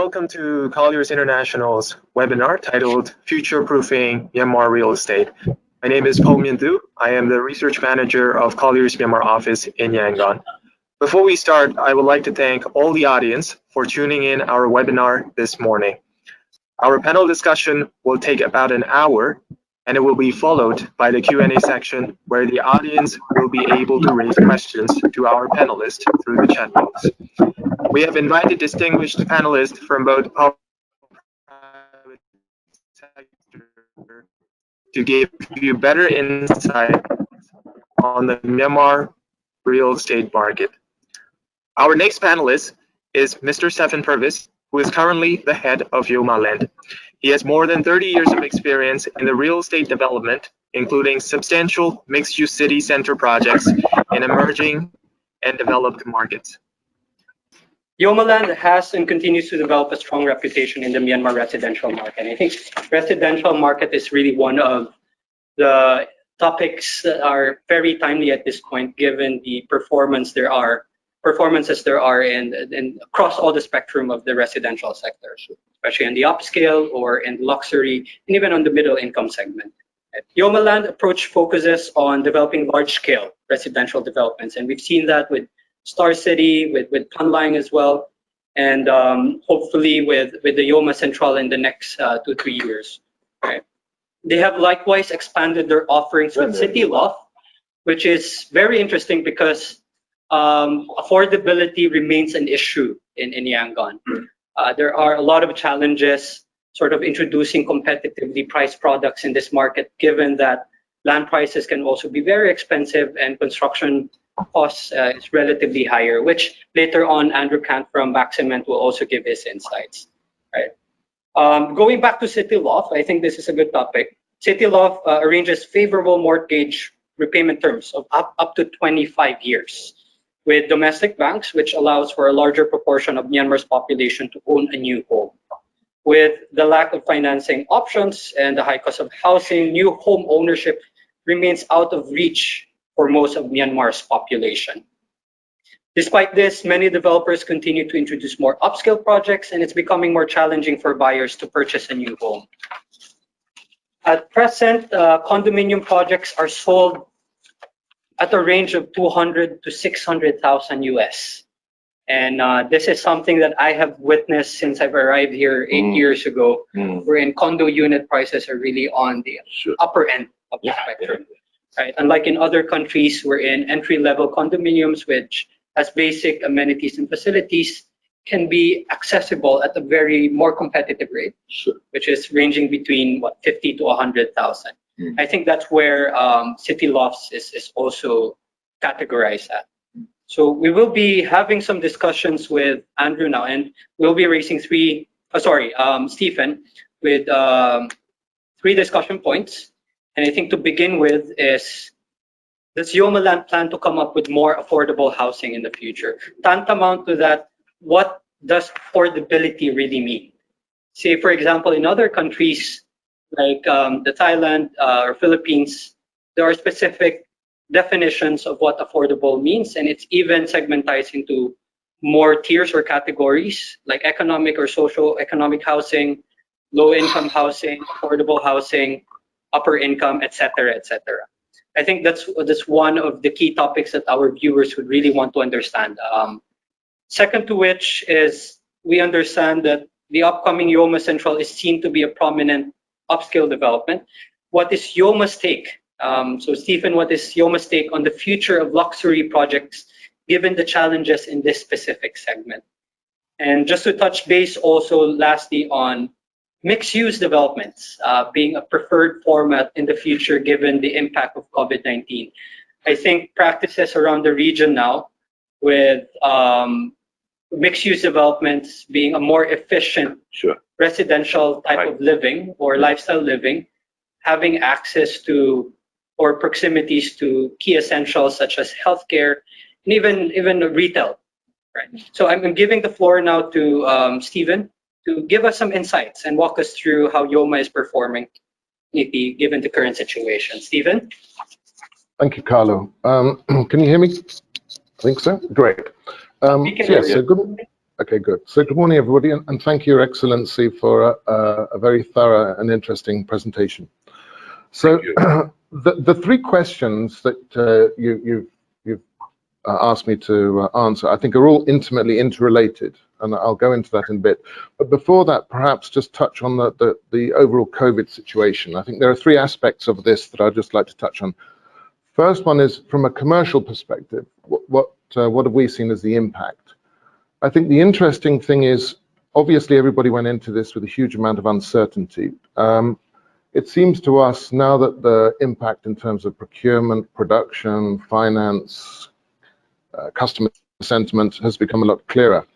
Welcome to Colliers International's webinar titled Future-Proofing Myanmar Real Estate. My name is Po Mien Du. I am the Research Manager of Colliers Myanmar office in Yangon. Before we start, I would like to thank all the audience for tuning in our webinar this morning. Our panel discussion will take about an hour, and it will be followed by the Q&A section where the audience will be able to raise questions to our panelists through the chat box. We have invited distinguished panelists from both public and private sector to give you better insight on the Myanmar real estate market. Our next panelist is Mr. Stephen Purvis, who is currently the head of Yoma Land. He has more than 30 years of experience in the real estate development, including substantial mixed-use city center projects in emerging and developed markets. Yoma Land has and continues to develop a strong reputation in the Myanmar residential market. I think residential market is really one of the topics that are very timely at this point, given the performances there are in across all the spectrum of the residential sector, especially in the upscale or in luxury, and even on the middle income segment. Yoma Land approach focuses on developing large-scale residential developments, and we've seen that with Star City, with Panlang as well, and hopefully with the Yoma Central in the next 2-3 years. Right. They have likewise expanded their offerings with City Loft, which is very interesting because affordability remains an issue in Yangon. There are a lot of challenges sort of introducing competitively priced products in this market, given that land prices can also be very expensive and construction costs is relatively higher, which later on Andrew Kant from Maximent will also give his insights. Right. Going back to City Loft, I think this is a good topic. City Loft arranges favorable mortgage repayment terms of up to 25 years with domestic banks, which allows for a larger proportion of Myanmar's population to own a new home. With the lack of financing options and the high cost of housing, new home ownership remains out of reach for most of Myanmar's population. Despite this, many developers continue to introduce more upscale projects, and it's becoming more challenging for buyers to purchase a new home. At present, condominium projects are sold at a range of 200 to 600,000 US. And this is something that I have witnessed since I've arrived here 8 years ago, wherein condo unit prices are really on the upper end of the spectrum. Right? Unlike in other countries, we're in entry-level condominiums, which has basic amenities and facilities, can be accessible at a very more competitive rate, which is ranging between 50 to 100,000. I think that's where City Lofts is also categorized at. So we will be having some discussions with Andrew now, and we'll be raising Stephen, with 3 discussion points. And I think to begin with is, does Yoma Land plan to come up with more affordable housing in the future? Tantamount to that, what does affordability really mean? Say, for example, in other countries like the Thailand or Philippines, there are specific definitions of what affordable means, and it's even segmentized into more tiers or categories like economic or social economic housing, low income housing, affordable housing, upper income, etc., etc. I think that's one of the key topics that our viewers would really want to understand. Second to which is, we understand that the upcoming Yoma Central is seen to be a prominent upscale development. What is Yoma's take? So Stephen, what is Yoma's take on the future of luxury projects given the challenges in this specific segment? And just to touch base also lastly on mixed-use developments being a preferred format in the future given the impact of COVID-19. I think practices around the region now with mixed-use developments being a more efficient residential type of living or lifestyle living, having access to or proximities to key essentials such as healthcare and even retail. Right. So I'm giving the floor now to Stephen to give us some insights and walk us through how Yoma is performing given the current situation. Stephen? Thank you, Carlo. Can you hear me? I think so. Great. Yes. So Okay, good. So good morning, everybody, and thank you, Your Excellency, for a very thorough and interesting presentation. So the three questions that you've asked me to answer, I think, are all intimately interrelated, and I'll go into that in a bit. But before that, perhaps just touch on the overall COVID situation. I think there are three aspects of this that I'd just like to touch on. First one is from a commercial perspective. What have we seen as the impact? I think the interesting thing is, obviously, everybody went into this with a huge amount of uncertainty. It seems to us now that the impact in terms of procurement, production, finance, customer sentiment has become a lot clearer.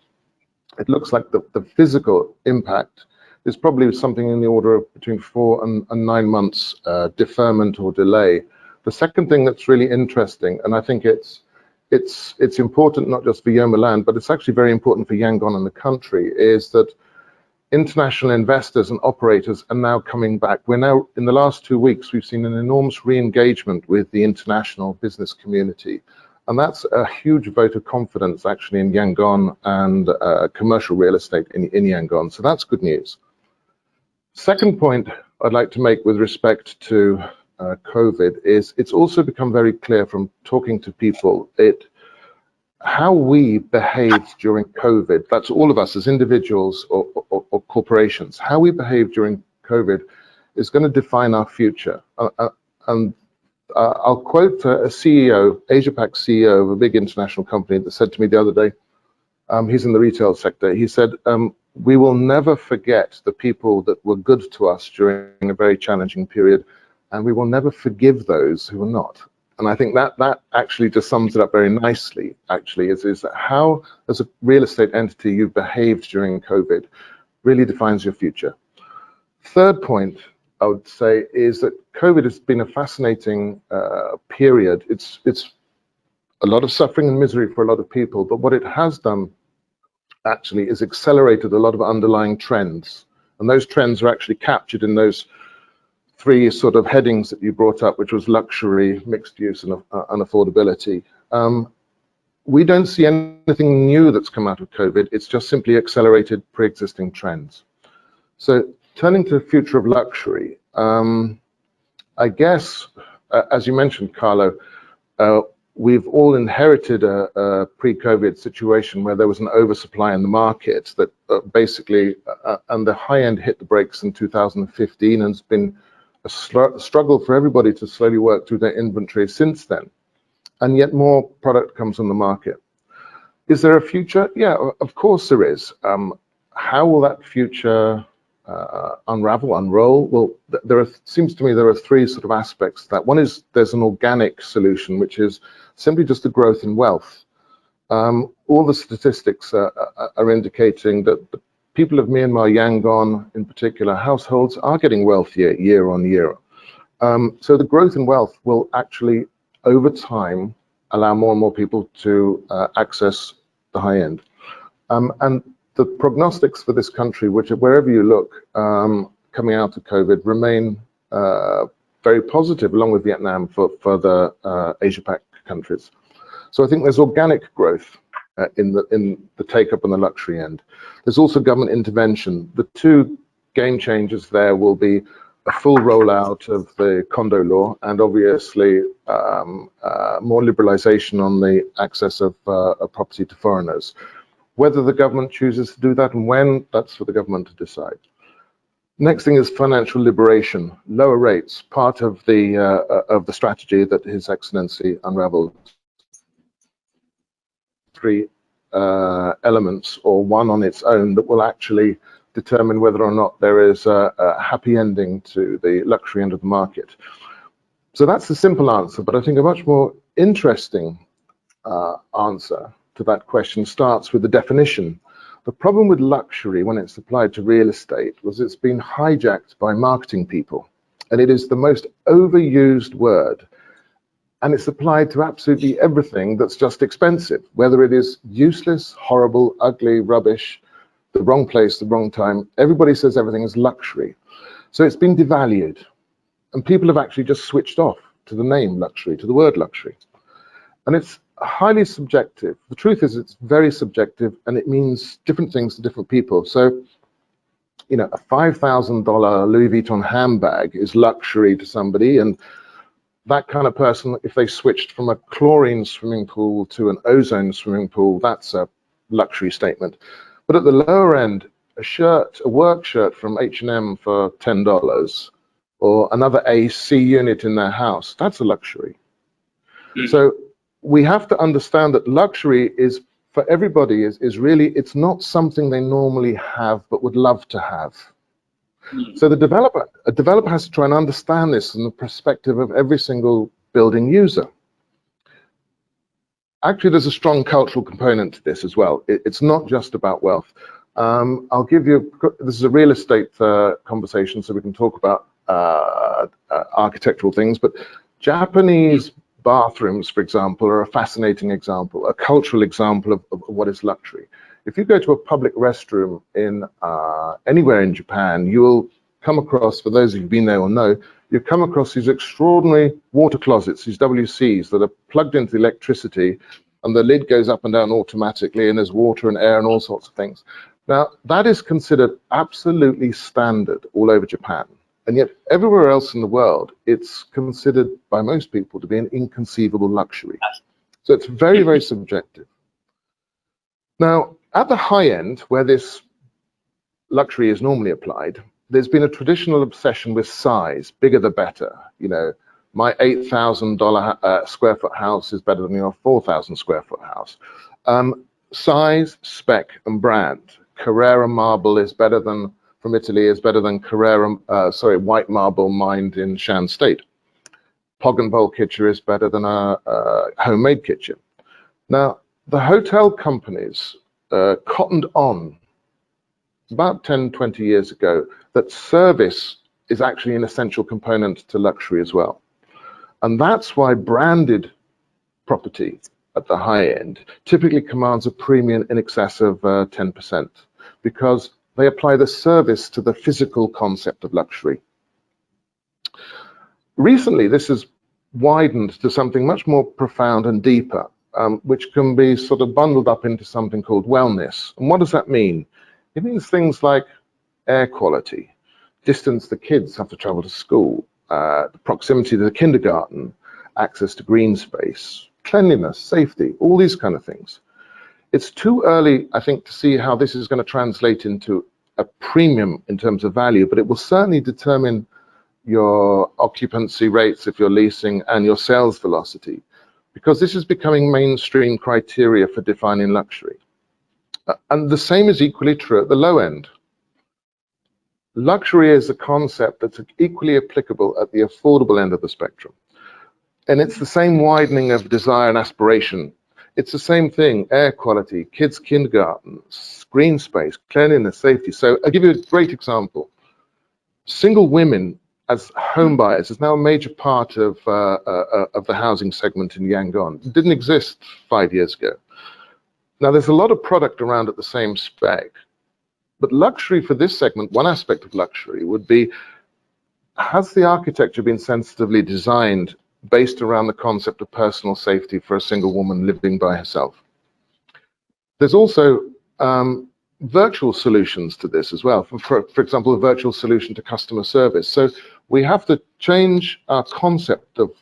It looks like the physical impact is probably something in the order of between 4 and 9 months deferment or delay. The second thing that's really interesting, and I think it's important not just for Yoma Land, but it's actually very important for Yangon and the country, is that international investors and operators are now coming back. We're now, in the last 2 weeks, we've seen an enormous re-engagement with the international business community. And that's a huge vote of confidence, actually, in Yangon and commercial real estate in Yangon. So that's good news. Second point I'd like to make with respect to COVID is it's also become very clear from talking to people how we behaved during COVID. That's all of us as individuals or corporations. How we behave during COVID is going to define our future. I'll quote a CEO, Asia-Pac CEO of a big international company that said to me the other day, he's in the retail sector, he said, we will never forget the people that were good to us during a very challenging period, and we will never forgive those who are not. And I think that actually just sums it up very nicely, actually, is how, as a real estate entity, you've behaved during COVID really defines your future. Third point, I would say, is that COVID has been a fascinating period. It's a lot of suffering and misery for a lot of people, but what it has done actually is accelerated a lot of underlying trends. And those trends are actually captured in those three sort of headings that you brought up, which was luxury, mixed use, and affordability. We don't see anything new that's come out of COVID. It's just simply accelerated pre-existing trends. So turning to the future of luxury, I guess, as you mentioned, Carlo, we've all inherited a pre-COVID situation where there was an oversupply in the market that basically, and the high end hit the brakes in 2015, and it's been a struggle for everybody to slowly work through their inventory since then. And yet more product comes on the market. Is there a future? Yeah, of course there is. How will that future unroll? Well, seems to me there are three sort of aspects to that. One is there's an organic solution, which is simply just the growth in wealth. All the statistics are indicating that the people of Myanmar, Yangon in particular, households are getting wealthier year on year. So the growth in wealth will actually, over time, allow more and more people to access the high end. And the prognostics for this country, which wherever you look, coming out of COVID, remain very positive, along with Vietnam, for the Asia-Pac countries. So I think there's organic growth in the take-up on the luxury end. There's also government intervention. The two game changers there will be a full rollout of the condo law and obviously more liberalization on the access of property to foreigners. Whether the government chooses to do that and when, that's for the government to decide. Next thing is financial liberation, lower rates, part of the strategy that His Excellency unraveled. Three elements, or one on its own, that will actually determine whether or not there is a happy ending to the luxury end of the market. So that's the simple answer, but I think a much more interesting answer to that question starts with the definition. The problem with luxury when it's applied to real estate was it's been hijacked by marketing people, and it is the most overused word, and it's applied to absolutely everything that's just expensive, whether it is useless, horrible, ugly, rubbish, the wrong place, the wrong time. Everybody says everything is luxury. So it's been devalued, and people have actually just switched off to the name luxury, to the word luxury. And highly subjective. The truth is it's very subjective, and it means different things to different people. So, you know, a $5,000 Louis Vuitton handbag is luxury to somebody, and that kind of person, if they switched from a chlorine swimming pool to an ozone swimming pool, that's a luxury statement. But at the lower end, a work shirt from H&M for $10, or another AC unit in their house, that's a luxury. So we have to understand that luxury is, for everybody, is really, it's not something they normally have but would love to have. So a developer has to try and understand this from the perspective of every single building user. Actually, there's a strong cultural component to this as well. It's not just about wealth. I'll give you, this is a real estate conversation, so we can talk about architectural things, but Japanese bathrooms, for example, are a fascinating example, a cultural example of what is luxury. If you go to a public restroom in anywhere in Japan, you will come across, for those of you who've been there will know, you come across these extraordinary water closets, these WCs that are plugged into electricity, and the lid goes up and down automatically, and there's water and air and all sorts of things. Now, that is considered absolutely standard all over Japan. And yet, everywhere else in the world, it's considered by most people to be an inconceivable luxury. So it's very, very subjective. Now, at the high end, where this luxury is normally applied, there's been a traditional obsession with size, bigger the better. You know, my $8,000 square foot house is better than your 4,000 square foot house. Size, spec, and brand. Carrara marble is better than, from Italy, is better than white marble mined in Shan State. Pog and bowl kitchen is better than a homemade kitchen. Now, the hotel companies cottoned on about 10, 20 years ago that service is actually an essential component to luxury as well. And that's why branded property at the high end typically commands a premium in excess of 10%, because they apply the service to the physical concept of luxury. Recently, this has widened to something much more profound and deeper, which can be sort of bundled up into something called wellness. And what does that mean? It means things like air quality, distance the kids have to travel to school, the proximity to the kindergarten, access to green space, cleanliness, safety, all these kind of things. It's too early, I think, to see how this is going to translate into a premium in terms of value, but it will certainly determine your occupancy rates if you're leasing and your sales velocity, because this is becoming mainstream criteria for defining luxury. And the same is equally true at the low end. Luxury is a concept that's equally applicable at the affordable end of the spectrum. And it's the same widening of desire and aspiration. It's the same thing, air quality, kids' kindergarten, green space, cleanliness, safety. So I'll give you a great example. Single women as home buyers is now a major part of the housing segment in Yangon. It didn't exist 5 years ago. Now, there's a lot of product around at the same spec, but luxury for this segment, one aspect of luxury would be, has the architecture been sensitively designed based around the concept of personal safety for a single woman living by herself? There's also virtual solutions to this as well. For example, a virtual solution to customer service. So we have to change our concept of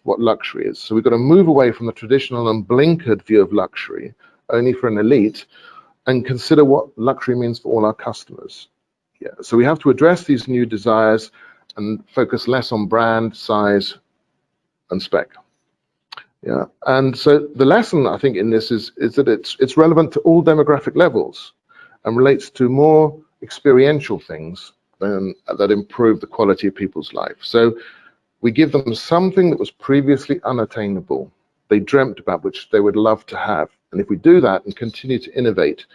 what luxury is. So we've got to move away from the traditional and blinkered view of luxury, only for an elite, and consider what luxury means for all our customers. Yeah. So we have to address these new desires and focus less on brand, size, and spec. Yeah. And so the lesson, I think, in this is that it's relevant to all demographic levels and relates to more experiential things that improve the quality of people's life. So we give them something that was previously unattainable, they dreamt about, which they would love to have. And if we do that and continue to innovate,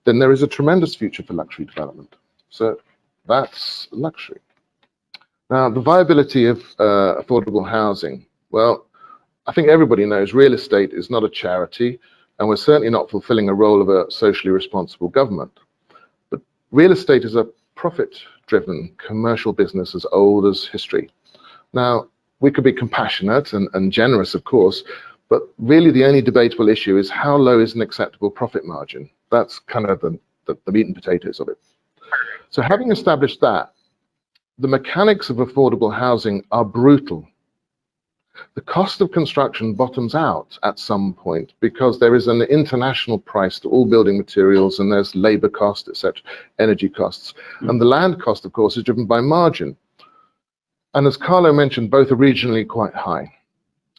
then there is a tremendous future for luxury development. So that's luxury. Now, the viability of affordable housing. Well, I think everybody knows real estate is not a charity, and we're certainly not fulfilling a role of a socially responsible government. But real estate is a profit-driven commercial business as old as history. Now, we could be compassionate and generous, of course, But really the only debatable issue is how low is an acceptable profit margin. That's kind of the meat and potatoes of it. So having established that, the mechanics of affordable housing are brutal. The cost of construction bottoms out at some point because there is an international price to all building materials, and there's labor cost, etc., energy costs. And the land cost, of course, is driven by margin. And as Carlo mentioned, both are regionally quite high.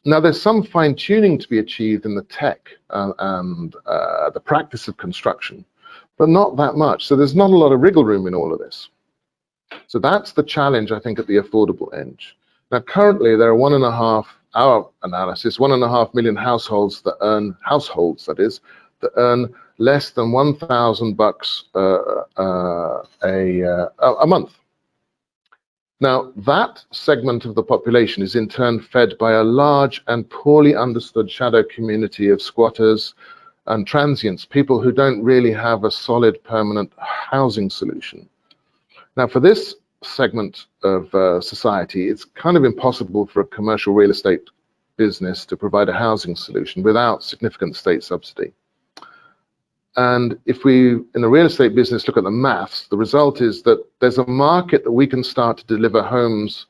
Now, there's some fine-tuning to be achieved in the tech and the practice of construction, but not that much. So there's not a lot of wriggle room in all of this. So that's the challenge, I think, at the affordable edge. Now, currently, there are our analysis, 1.5 million households that earn, that earn less than $1,000 a month. Now, that segment of the population is in turn fed by a large and poorly understood shadow community of squatters and transients, people who don't really have a solid permanent housing solution. Now, for this segment of society, it's kind of impossible for a commercial real estate business to provide a housing solution without significant state subsidy. And if we, in the real estate business, look at the maths, the result is that there's a market that we can start to deliver homes,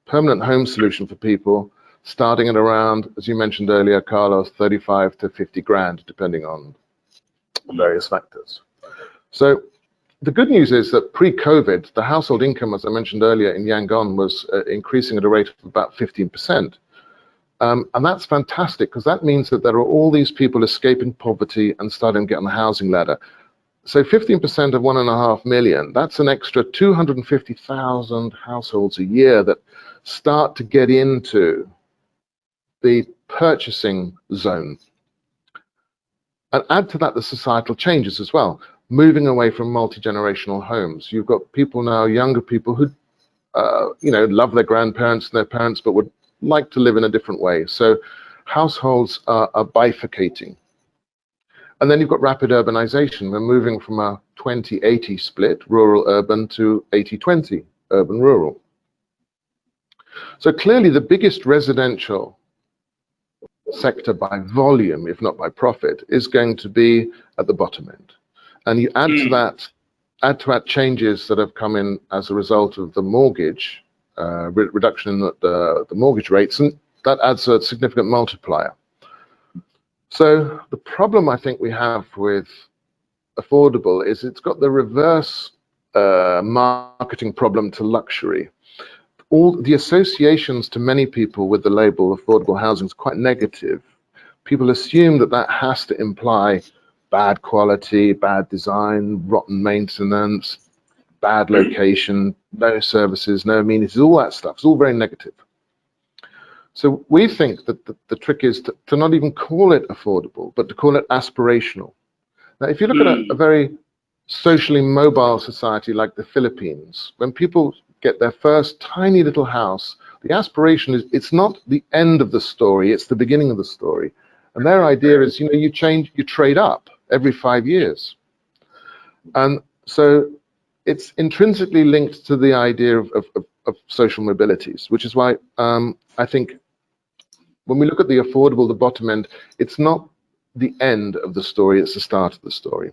permanent home solution for people, starting at around, as you mentioned earlier, Carlos, 35 to 50 grand, depending on various factors. So the good news is that pre-COVID, the household income, as I mentioned earlier, in Yangon was increasing at a rate of about 15%. And that's fantastic, because that means that there are all these people escaping poverty and starting to get on the housing ladder. So 15% of 1.5 million, that's an extra 250,000 households a year that start to get into the purchasing zone. And add to that the societal changes as well, moving away from multi-generational homes. You've got people now, younger people who, love their grandparents and their parents, but would like to live in a different way. So households are bifurcating. And then you've got rapid urbanization. We're moving from a 20-80 split, rural-urban, to 80-20, urban-rural. So clearly the biggest residential sector by volume, if not by profit, is going to be at the bottom end. And you add to that changes that have come in as a result of the mortgage reduction in the mortgage rates, and that adds a significant multiplier. So the problem I think we have with affordable is it's got the reverse marketing problem to luxury. All the associations to many people with the label affordable housing is quite negative. People assume that that has to imply bad quality, bad design, rotten maintenance, bad location, no services, no amenities, all that stuff. It's all very negative. So we think that the trick is to not even call it affordable, but to call it aspirational. Now, if you look at a very socially mobile society like the Philippines, when people get their first tiny little house, the aspiration is, it's not the end of the story, it's the beginning of the story. And their idea is, you trade up every 5 years. And so it's intrinsically linked to the idea of social mobilities, which is why I think when we look at the affordable, the bottom end, it's not the end of the story, it's the start of the story.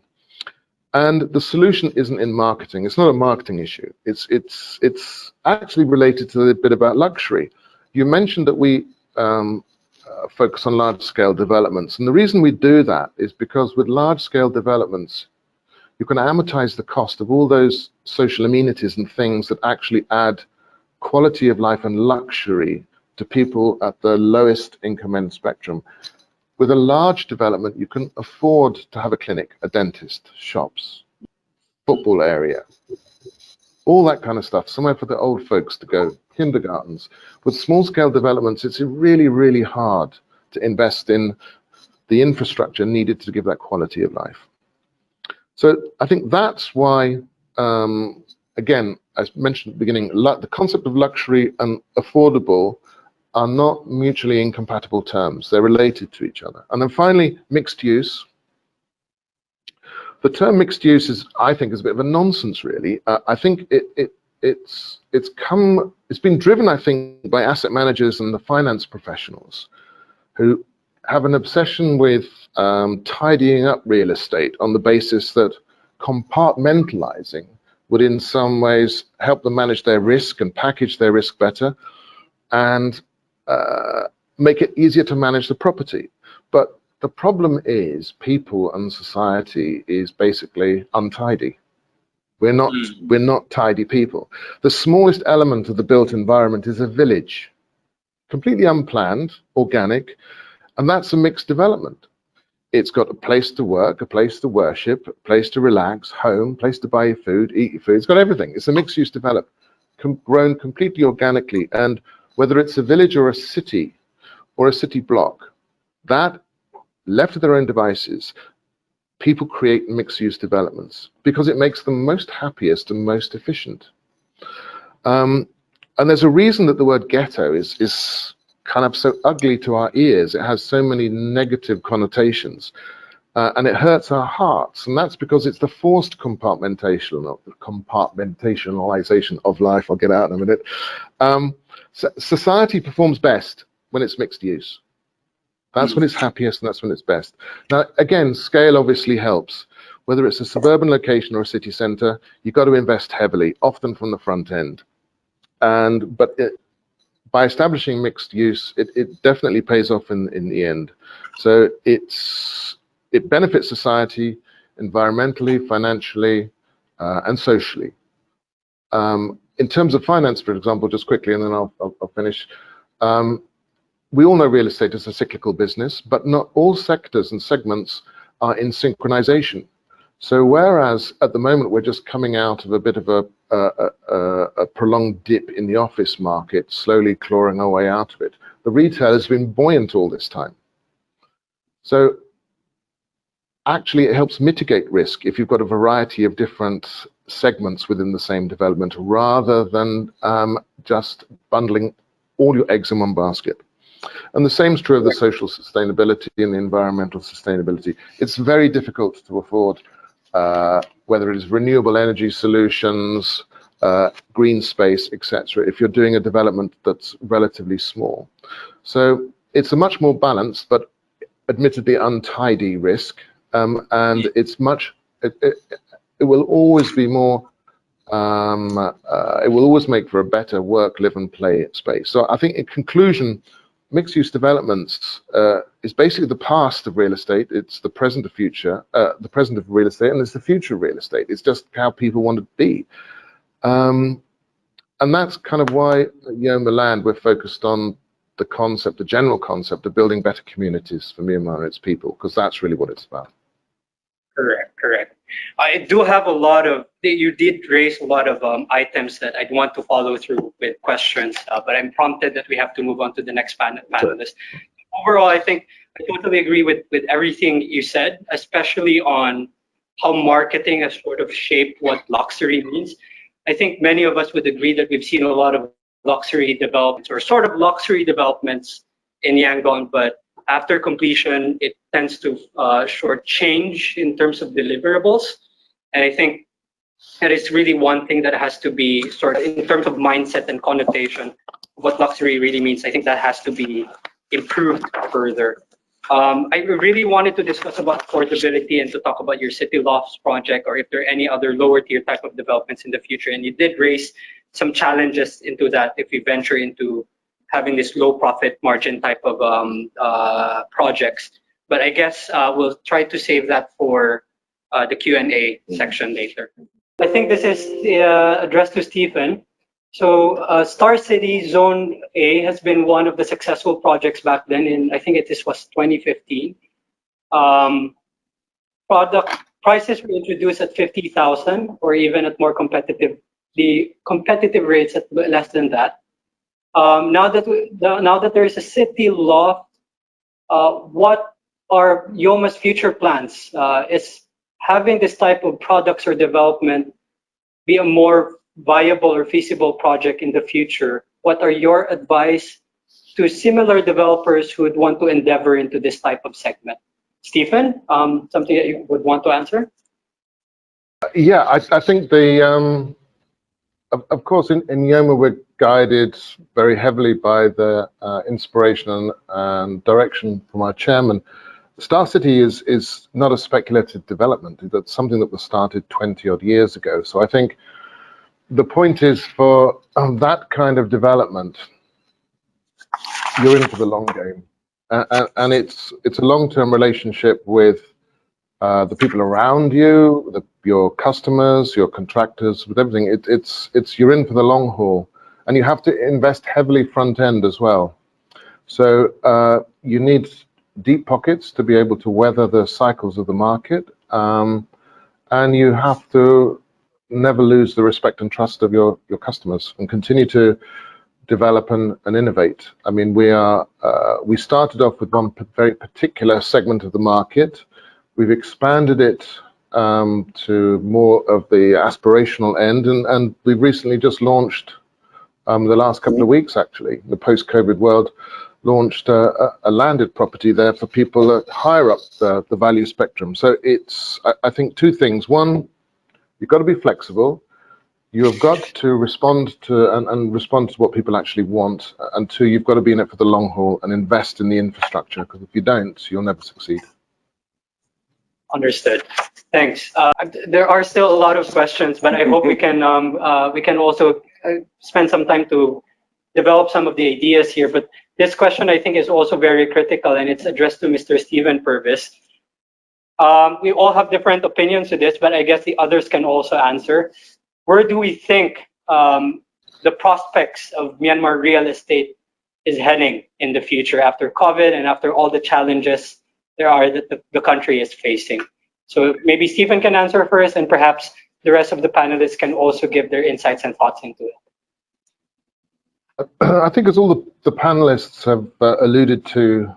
And the solution isn't in marketing. It's not a marketing issue. It's actually related to a bit about luxury. You mentioned that we focus on large-scale developments. And the reason we do that is because with large-scale developments, you can amortize the cost of all those social amenities and things that actually add quality of life and luxury to people at the lowest income end spectrum. With a large development, you can afford to have a clinic, a dentist, shops, football area, all that kind of stuff, somewhere for the old folks to go, kindergartens. With small-scale developments, it's really, really hard to invest in the infrastructure needed to give that quality of life. So I think that's why, again, as mentioned at the beginning, the concept of luxury and affordable are not mutually incompatible terms. They're related to each other. And then finally, mixed use. The term mixed use is, I think, is a bit of a nonsense, really. I think it's been driven, I think, by asset managers and the finance professionals who have an obsession with tidying up real estate on the basis that compartmentalizing would in some ways help them manage their risk and package their risk better and make it easier to manage the property. But the problem is people and society is basically untidy. We're not tidy people. The smallest element of the built environment is a village, completely unplanned, organic, and that's a mixed development. It's got a place to work, a place to worship, a place to relax, home, place to buy your food, eat your food. It's got everything. It's a mixed-use development, grown completely organically. And whether it's a village or a city block, that, left to their own devices, people create mixed-use developments because it makes them most happiest and most efficient. And there's a reason that the word ghetto is kind of so ugly to our ears. It has so many negative connotations, and it hurts our hearts. And that's because it's the forced compartmentalization of life. I'll get out in a minute. Society performs best when it's mixed use. That's when it's happiest and that's when it's best. Now, again, scale obviously helps. Whether it's a suburban location or a city center, you've got to invest heavily, often from the front end. But by establishing mixed use, it definitely pays off in the end. So it benefits society environmentally, financially, and socially. In terms of finance, for example, just quickly, and then I'll finish. We all know real estate is a cyclical business, but not all sectors and segments are in synchronization. So whereas at the moment we're just coming out of a bit of a prolonged dip in the office market, slowly clawing our way out of it, the retail has been buoyant all this time. So actually it helps mitigate risk if you've got a variety of different segments within the same development, rather than just bundling all your eggs in one basket. And the same is true of the social sustainability and the environmental sustainability. It's very difficult to afford, whether it is renewable energy solutions, green space, etc., if you're doing a development that's relatively small. So it's a much more balanced, but admittedly untidy risk, and it's it will always be more, it will always make for a better work, live and play space. So I think in conclusion, mixed-use developments is basically the past of real estate. It's the present of the present of real estate, and it's the future of real estate. It's just how people want to be. And that's kind of why at Yoma Land we're focused on the concept, the general concept of building better communities for Myanmar and its people, because that's really what it's about. Correct. I do have a lot of, you did raise a lot of items that I'd want to follow through with questions, but I'm prompted that we have to move on to the next panelist. Overall, I think I totally agree with everything you said, especially on how marketing has sort of shaped what luxury means. I think many of us would agree that we've seen a lot of luxury developments, or sort of luxury developments in Yangon, but after completion, it tends to shortchange in terms of deliverables. And I think that is really one thing that has to be sort of, in terms of mindset and connotation, what luxury really means. I think that has to be improved further. I really wanted to discuss about affordability and to talk about your City Lofts project, or if there are any other lower tier type of developments in the future. And you did raise some challenges into that if we venture into having this low profit margin type of projects. But I guess we'll try to save that for the Q&A section later. I think this is addressed to Stephen. So Star City Zone A has been one of the successful projects back then in, I think this was 2015. Product prices were introduced at 50,000 or even at more competitive, the competitive rates at less than that. Now that there is a City Loft, what are Yoma's future plans? Is having this type of products or development be a more viable or feasible project in the future? What are your advice to similar developers who would want to endeavor into this type of segment? Stephen, something that you would want to answer? Yeah, I think of course in Yoma we're guided very heavily by the inspiration and direction from our chairman. Star City is not a speculative development. That's something that was started 20 odd years ago. So I think the point is for that kind of development, you're in for the long game. And it's a long-term relationship with the people around you, your customers, your contractors, with everything. It's you're in for the long haul, and you have to invest heavily front end as well. So you need deep pockets to be able to weather the cycles of the market, and you have to never lose the respect and trust of your customers, and continue to develop and innovate. I mean, we started off with one very particular segment of the market. We've expanded it to more of the aspirational end, and we've recently just launched, the last couple of weeks actually, the post-COVID world, launched a landed property there for people that higher up the value spectrum. So it's, I think, two things. One, you've got to be flexible. You have got to respond to and respond to what people actually want. And two, you've got to be in it for the long haul and invest in the infrastructure, because if you don't, you'll never succeed. Understood. Thanks. There are still a lot of questions, but I hope we can also spend some time to develop some of the ideas here. But this question, I think, is also very critical, and it's addressed to Mr. Stephen Purvis. We all have different opinions to this, but I guess the others can also answer. Where do we think the prospects of Myanmar real estate is heading in the future after COVID and after all the challenges there are that the country is facing? So maybe Stephen can answer first, and perhaps the rest of the panelists can also give their insights and thoughts into it. I think, as all the panelists have alluded to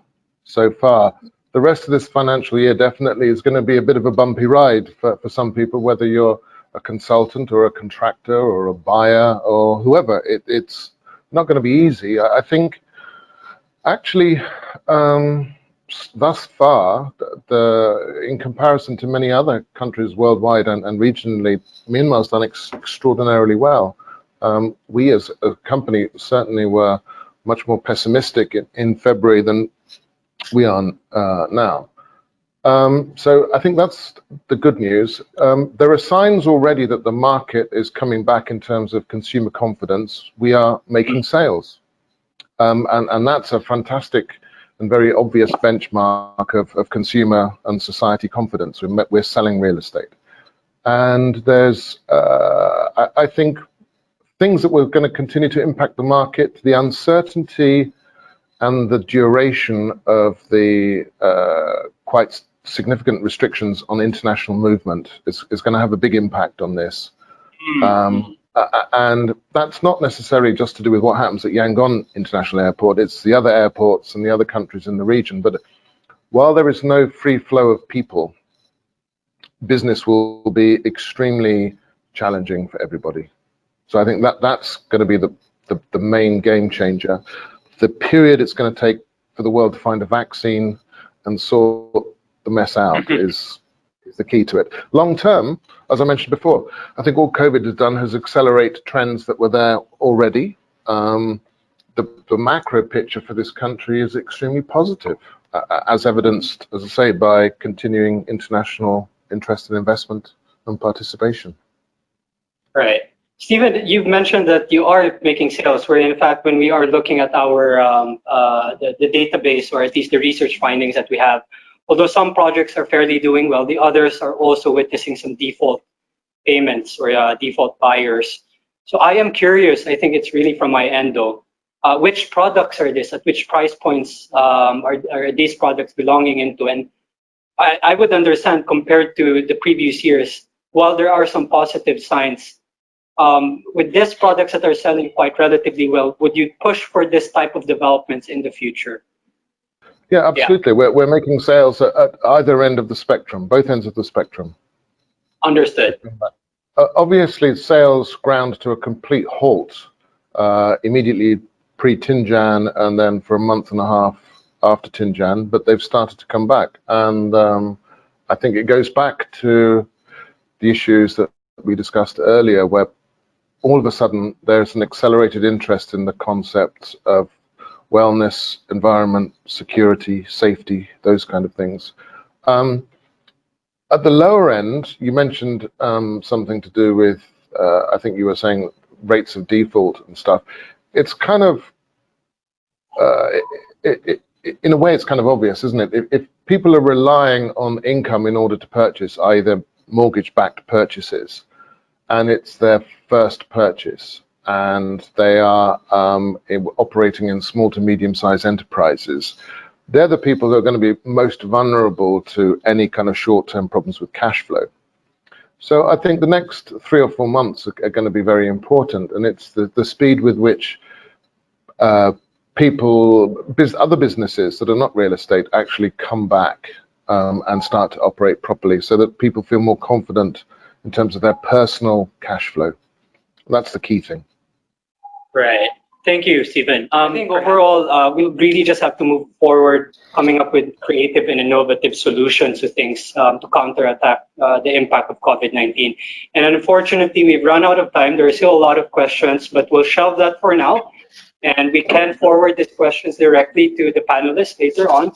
so far, the rest of this financial year definitely is going to be a bit of a bumpy ride for some people, whether you're a consultant or a contractor or a buyer or whoever. It's not going to be easy. I think, actually, thus far, in comparison to many other countries worldwide and regionally, Myanmar's done extraordinarily well. We as a company certainly were much more pessimistic in February than we are now. So I think that's the good news. There are signs already that the market is coming back in terms of consumer confidence. We are making sales. And that's a fantastic and very obvious benchmark of consumer and society confidence. We're selling real estate. And there's, I think, things that were going to continue to impact the market, the uncertainty and the duration of the quite significant restrictions on international movement is going to have a big impact on this. And that's not necessarily just to do with what happens at Yangon International Airport. It's the other airports and the other countries in the region. But while there is no free flow of people, business will be extremely challenging for everybody. So I think that's going to be the main game changer. The period it's going to take for the world to find a vaccine and sort the mess out is the key to it. Long term, as I mentioned before, I think all COVID has done has accelerate trends that were there already. The macro picture for this country is extremely positive, as evidenced, as I say, by continuing international interest and investment and participation. Right. Stephen, you've mentioned that you are making sales, where in fact, when we are looking at our the database, or at least the research findings that we have, although some projects are fairly doing well, the others are also witnessing some default payments or default buyers. So I am curious, I think it's really from my end though, which products are this? At which price points are these products belonging into? And I would understand, compared to the previous years, while there are some positive signs, with these products that are selling quite relatively well, would you push for this type of developments in the future? Yeah, absolutely. Yeah. We're making sales at either end of the spectrum, both ends of the spectrum. Understood. Obviously, sales ground to a complete halt immediately pre-Tinjan, and then for a month and a half after Tinjan, but they've started to come back. And I think it goes back to the issues that we discussed earlier, where all of a sudden there's an accelerated interest in the concepts of wellness, environment, security, safety, those kind of things. At the lower end, you mentioned something to do with, I think you were saying rates of default and stuff. It's kind of, in a way, it's kind of obvious, isn't it? If people are relying on income in order to purchase, either mortgage-backed purchases, and it's their first purchase, and they are operating in small to medium-sized enterprises, they're the people who are going to be most vulnerable to any kind of short-term problems with cash flow. So I think the next 3 or 4 months are going to be very important, and it's the speed with which other businesses that are not real estate actually come back and start to operate properly, so that people feel more confident in terms of their personal cash flow. That's the key thing. Right. Thank you, Stephen. I think overall, we really just have to move forward, coming up with creative and innovative solutions to things to counterattack the impact of COVID-19. And unfortunately, we've run out of time. There are still a lot of questions, but we'll shelve that for now. And we can forward these questions directly to the panelists later on.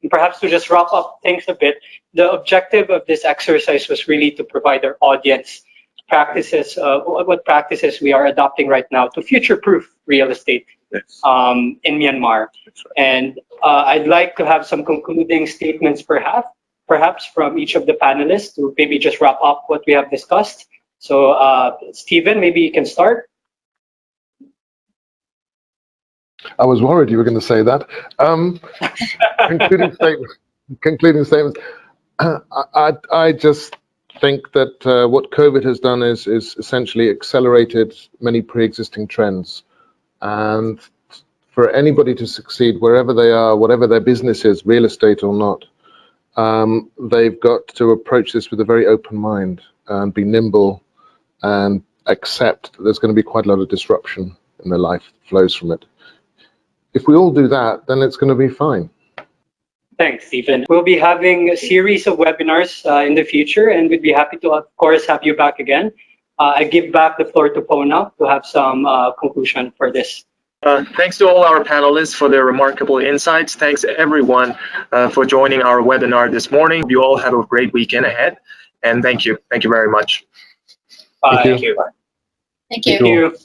And perhaps to just wrap up things a bit, the objective of this exercise was really to provide our audience practices, what practices we are adopting right now to future-proof real estate in Myanmar. And I'd like to have some concluding statements perhaps from each of the panelists to maybe just wrap up what we have discussed. So Stephen, maybe you can start. I was worried you were going to say that. Concluding statements. I just think that what COVID has done is essentially accelerated many pre-existing trends, and for anybody to succeed wherever they are, whatever their business is, real estate or not, they've got to approach this with a very open mind and be nimble and accept that there's going to be quite a lot of disruption in their life that flows from it. If we all do that, then it's going to be fine. Thanks, Stephen. We'll be having a series of webinars in the future, and we'd be happy to, of course, have you back again. I give back the floor to Po now to have some conclusion for this. Thanks to all our panelists for their remarkable insights. Thanks everyone for joining our webinar this morning. You all have a great weekend ahead, and thank you. Thank you very much. Thank you. Thank you. Thank you.